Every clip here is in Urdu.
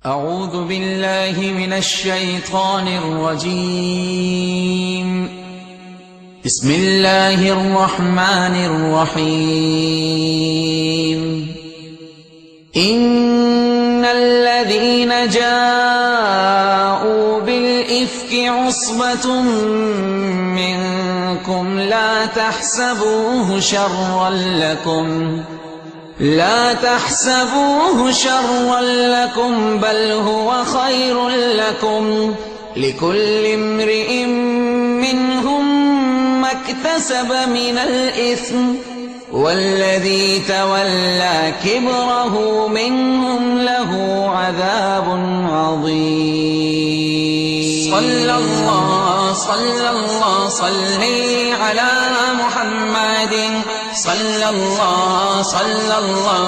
اعوذ باللہ من الشیطان الرجیم بسم اللہ الرحمن الرحیم ان الذین جاءوا بالافک عصبۃ منکم لا تحسبوه شرا لكم بل هو خير لكم لكل امرئ منهم ما اكتسب من الإثم والذي تولى كبره منهم له عذاب عظيم صلى الله صلي على محمد صلى الله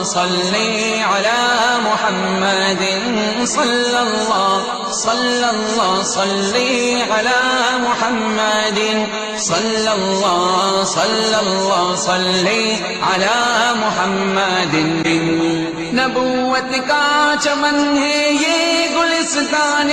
صلي على محمد صلى الله صلي على محمد صلى الله صلي على محمد نبوت کا چمن ہے یہ گلستان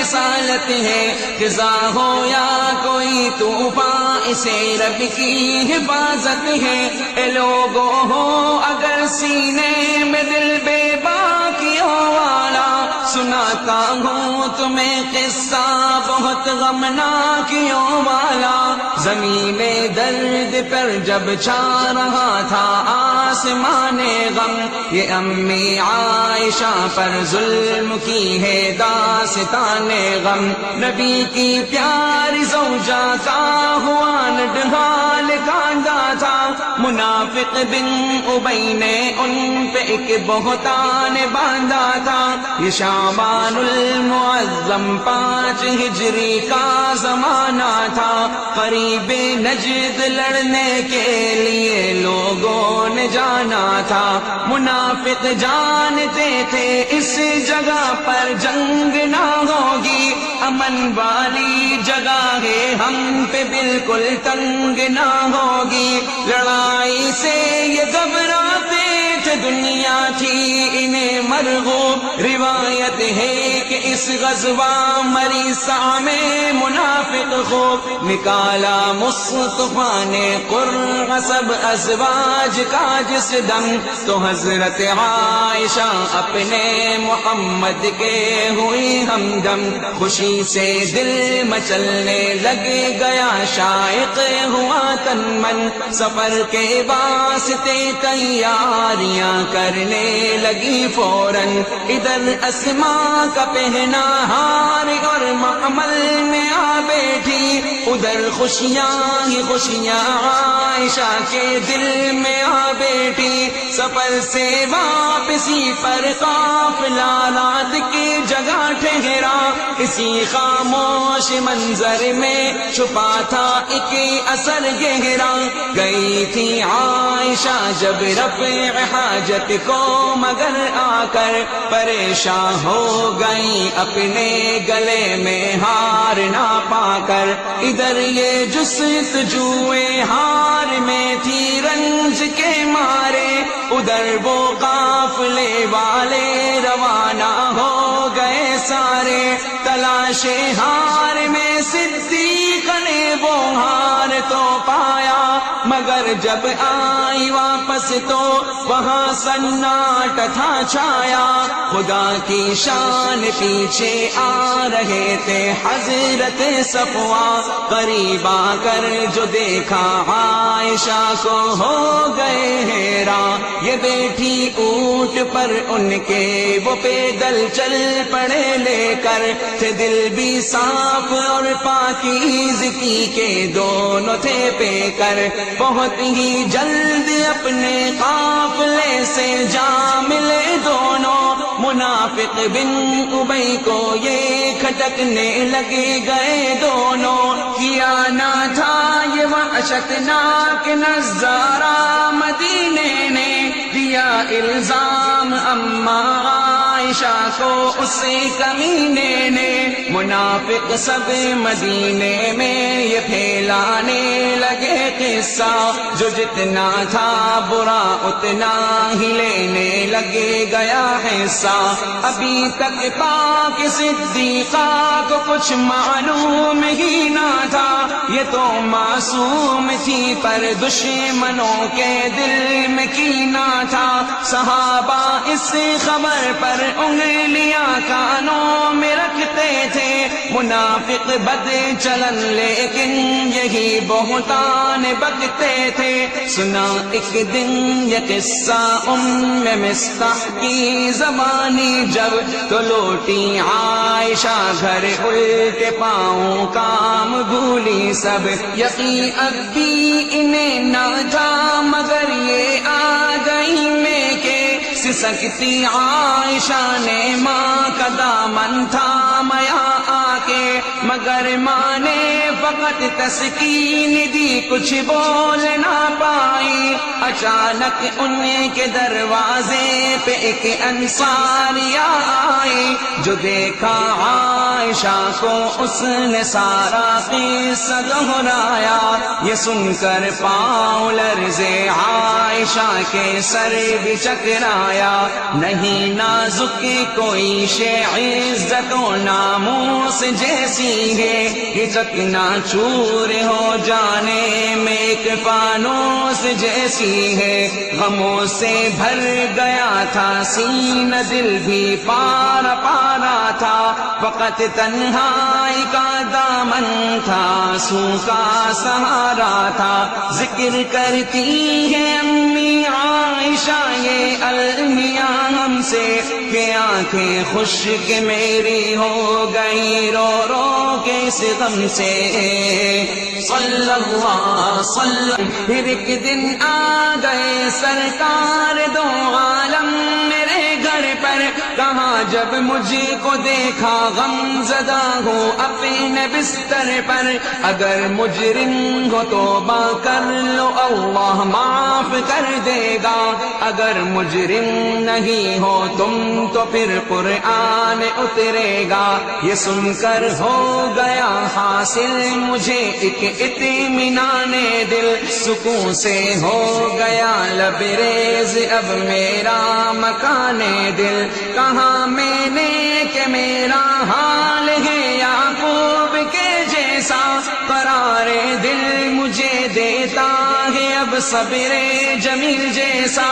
رسالت ہے خزاں ہو یا کوئی طوفان اسے رب کی حفاظت ہے اے لوگو ہو اگر سینے میں دل بے باکیوں والا سناتا ہوں تمہیں قصہ بہت غمناکیوں والا زمین درد پر جب چھا رہا تھا آسمان غم یہ امی عائشہ پر ظلم کی ہے داستان غم نبی کی پیاری زوجہ کا ہوا نڈھال کاندھا تھا منافق بن ابی نے ان پہ ایک بہتان باندھا تھا یہ شعبان المعظم 5 ہجری کا زمانہ تھا قریب نجد لڑنے کے لیے لوگوں نے جانا تھا منافق جانتے تھے اس جگہ پر جنگ نہ ہوگی امن والی جگہ ہے ہم پہ بالکل تنگ نہ ہوگی لڑائی سے یہ گھبراتے تھے دنیا تھی انہیں مرغوب روایت ہے کہ اس غزوہ مریسا میں منافق خوب نکالا مصطفیٰ نے قرہ سب ازواج کا جس دم تو حضرت عائشہ اپنے محمد کے ہوئی ہمدم خوشی سے دل مچلنے لگ گیا شائق ہوا تن من سفر کے واسطے تیاریاں کرنے لگی فوراً ادھر اسماء کا پہنا ہار اور محمل میں آ بیٹھی ادھر خوشیاں ہی خوشیاں عائشہ کے دل میں آ بیٹھی سفر سے واپسی پر قافلہ رات کی جگہ ٹھہرا اسی خاموش منظر میں چھپا تھا ایک اثر گہرا گئی تھی عائشہ جب رفع حاجت کو مگر آ کر پریشان ہو گئی اپنے گلے میں ہار نہ پا کر ادھر یہ جستجوئے ہار میں تھی رنج کے مارے ادھر وہ قافلے والے روانہ ہو گئے سارے تلاش ہار میں صدیق نے وہ ہار تو پایا مگر جب آئی واپس تو وہاں سناٹا تھا چھایا خدا کی شان پیچھے آ رہے تھے حضرت صفوہ قریب آ کر جو دیکھا عائشہ کو ہو گئے حیران یہ بیٹھی اونٹ پر ان کے وہ پیدل چل پڑے لے کر تھے دل بھی صاف اور پاکیزگی کے دونوں تھے پے کر بہت ہی جلد اپنے قافلے سے جا ملے دونوں منافق بن ابی کو یہ کھٹکنے لگے گئے دونوں کیا نہ تھا یہ وحشتناک نظارہ مدینے نے دیا الزام اما عائشہ کو اس کمینے نے، منافق سب مدینے میں یہ پھیلانے لگے قصہ، جو جتنا تھا برا اتنا ہی لینے لگے گیا حصہ۔ ابھی تک پاک صدیقہ کو کچھ معلوم ہی نہ تھا، یہ تو معصوم تھی پر دشمنوں کے دل میں کینہ تھا۔ صحابہ اس خبر پر انگلیاں کانوں میں رکھتے تھے، منافق بد چلن لیکن یہی بہتان بکتے تھے۔ سنا ایک دن یہ قصہ مصطح کی زبانی جب، تو لوٹی عائشہ گھر الٹے پاؤں کام بھولی سب، یقین اب بھی انہیں نہ تھا مگر یہ آ گئی میں کہ سکتی عائشہ نے ماں کا دامن تھامیا آ کے، مگر ماں نے فقط تسکین دی کچھ بول نہ پائی۔ اچانک ان کے دروازے پہ ایک انصاریہ آئی، جو دیکھا عائشہ کو اس نے سارا قصہ دہرایا۔ یہ سن کر پاؤں لرزے عائشہ کے سر بھی چکرایا، نہیں نازک کوئی شے عزت و ناموس جیسی ہے، یہ چکنا چور ہو جانے میں ایک فانوس جیسی ہے۔ غموں سے بھر گیا تھا سینہ، دل بھی پارا پارا تھا، فقط تنہائی کا دامن تھا، آنسو کا سہارا تھا۔ ذکر کرتی ہے امی عائشہ یہ المیاں ہم سے کہ آنکھیں خشک میری ہو گئی رو رو کے اس غم سے۔ صلی اللہ وسلم پھر ایک دن آ گئے سرکار دو عالم میرے گھر پر، کہاں جب مجھ کو دیکھا غم زدہ ہوں اپنے بستر پر، اگر مجرم ہو توبہ کر لو اللہ معاف کر دے گا، اگر مجرم نہیں ہو تم تو پھر قرآن اترے گا۔ یہ سن کر ہو گیا حاصل مجھے ایک اطمینان دل، سکون سے ہو گیا لبریز اب میرا مکان دل۔ کہاں میں نے کہ میرا حال ہے یعقوب کے جیسا، قرار دل مجھے دیتا ہے اب صبر جمیل جیسا۔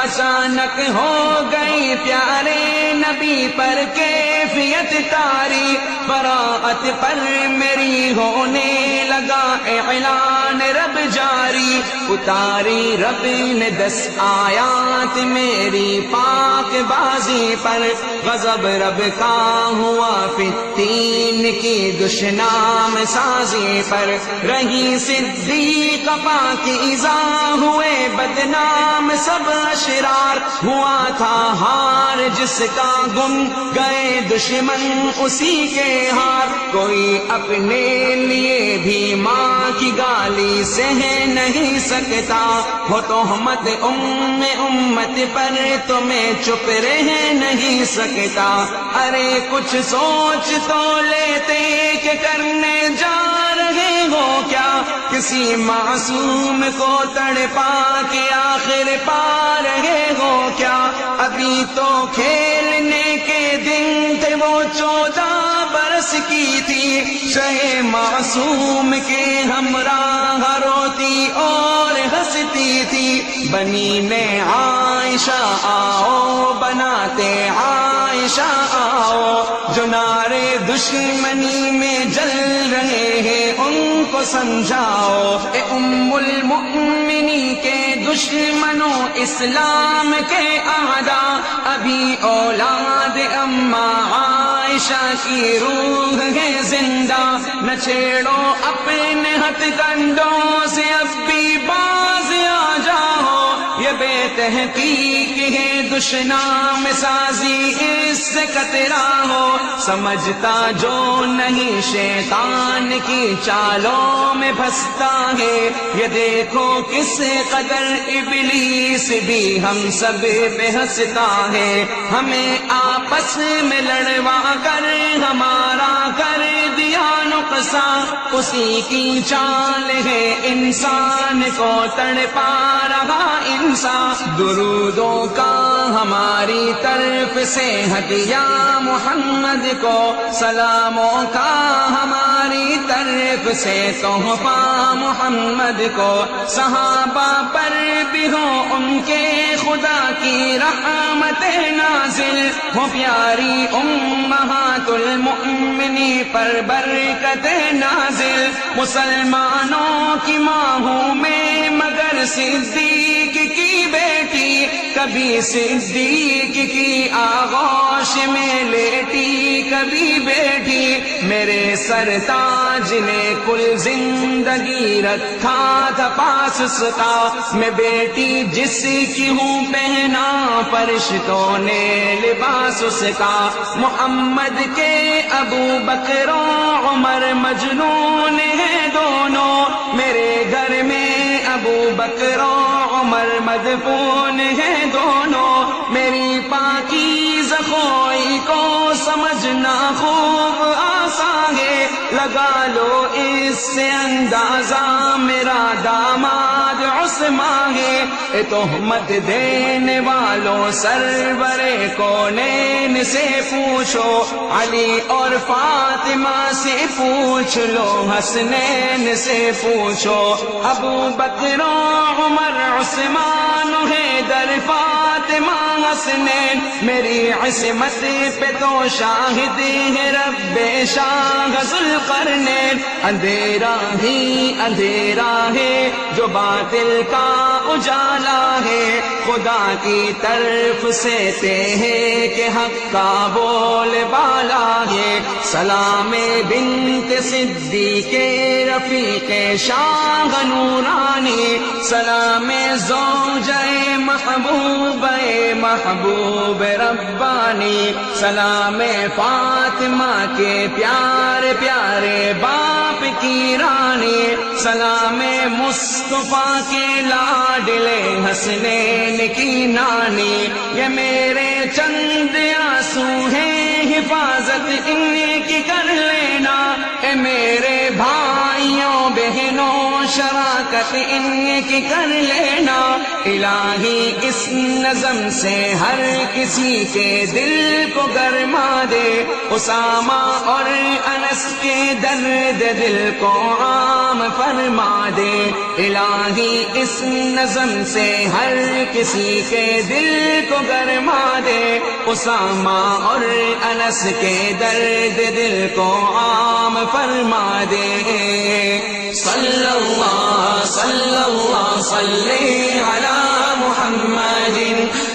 اچانک ہو گئی پیارے نبی پر کیفیت طاری، براءت پر میری ہونے لگا اعلان رب جاری، اتاری رب نے 10 آیات میری پاک بازی پر، غضب رب کا ہوا فتین کی دشنام سازی پر، رہی صدیق پاکیزہ ہوئے بدنام سب اشرار، ہوا تھا ہار جس کا گم گئے دشمن اسی کے ہار، کوئی اپنے لیے بھی ماں کی گالی سہ نہیں سکتا، ہو تہمت امت پر تو میں چپ رہ نہیں سکتا، ارے کچھ سوچ تو لیتے کہ کرنے جا رہے ہو کیا، کسی معصوم کو تڑپا کے آخر پا رہے ہو کیا، ابھی تو کھیلنے کے دن تھے وہ 14 برس کی تھی، شہ معصوم کے ہمراہ روتی اور ہنستی تھی، بنی نے عائشہ آؤ بناتے عائشہ آؤ، جو نعرے دشمنی میں جل رہے ہیں ان کو سمجھاؤ، اے ام المؤمنین کے دشمنوں اسلام کے اعداء، ابھی اولاد اما عائشہ کی روح ہے زندہ، نہ چھیڑو اپنے ہتھ کنڈوں سے اب بھی باز آ جاؤ، یہ بے تحقیق ہے دشنام سازی اس سے کترا ہو، سمجھتا جو نہیں شیطان کی چالوں میں پھنستا ہے۔ یہ دیکھو کس قدر ابلیس بھی ہم سب پہ ہنستا ہے، ہمیں آپس میں لڑوا کر ہمارا کر دیا نقصان، اسی کی چال ہے انسان کو تڑپا رہا انسان۔ درودوں کا ہماری طرف سے ہدیہ محمد کو، سلاموں کا ہماری طرف سے تحفہ محمد کو، صحابہ پر بھی ہو ان کے خدا کی رحمت نازل، ہو پیاری امہات المؤمنین پر برکت نازل، مسلمانوں کی ماں ہوں میں مگر صدیق کی بیٹی، کبھی صدیق کی آغوش میں لیٹی کبھی بیٹھی، میرے سرتاج نے کل زندگی رکھا تھا پاس اس کا، میں بیٹی جس کی ہوں پہنا فرشتوں نے لباس اس کا، محمد کے ابو بکر و عمر مجنون ہیں دونوں، میرے گھر میں ابو بکر و عمر مدفون ہیں دونوں، میری پاکیزہ خوئی کو سمجھنا خوب آسان ہے، لگا لو اس سے اندازہ میرا داماد عثمان ہے، تہمت دینے والوں سرور کونین سے پوچھو، علی اور فاطمہ سے پوچھ لو، حسنین سے پوچھو، ابو بکر و عمر عثمان حیدر فاطمہ حسنین، میری عصمت پہ تو شاہد ہے رب شاہ ذوالقرنین، اندھیرا ہی اندھیرا ہے جو باطل کا اجالا ہے، خدا کی طرف سے تے ہے کہ حق کا بول بالا ہے، سلام بنت صدیق رفیق شاہ نورانی، سلام زوجہ محبوب محبوب ربانی، سلام فاطمہ کے پیارے پیارے باپ کی رانی، سلام مصطفیٰ کے لاڈلے حسنین کی نانی، یہ میرے چند آنسو ہیں حفاظت ان کی کر لینا، اے میرے بھائیوں بہنوں شراکت ان کی کر لینا، الہی اس نظم سے ہر کسی کے دل کو گرما دے، اسامہ اور انس کے درد دل کو عام فرما دے، الہی اس نظم سے ہر کسی کے دل کو گرما دے، اسامہ اور انس کے درد دل کو عام فرما دے، صلی اللہ صلی اللہ صلی علی محمد،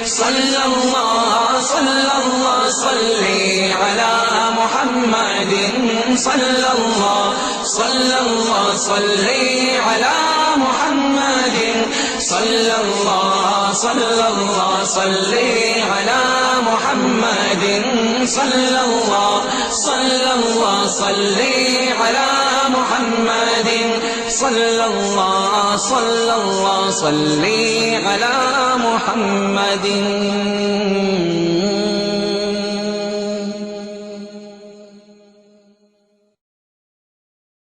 صلی اللہ صلی اللہ صلی علی محمد، صلی اللہ صلی اللہ صلی علی محمد، صلی اللہ صلی اللہ صلی علی محمد، صلی اللہ صلی اللہ صلی علی محمد، صلی اللہ صلی اللہ صلی علی محمد۔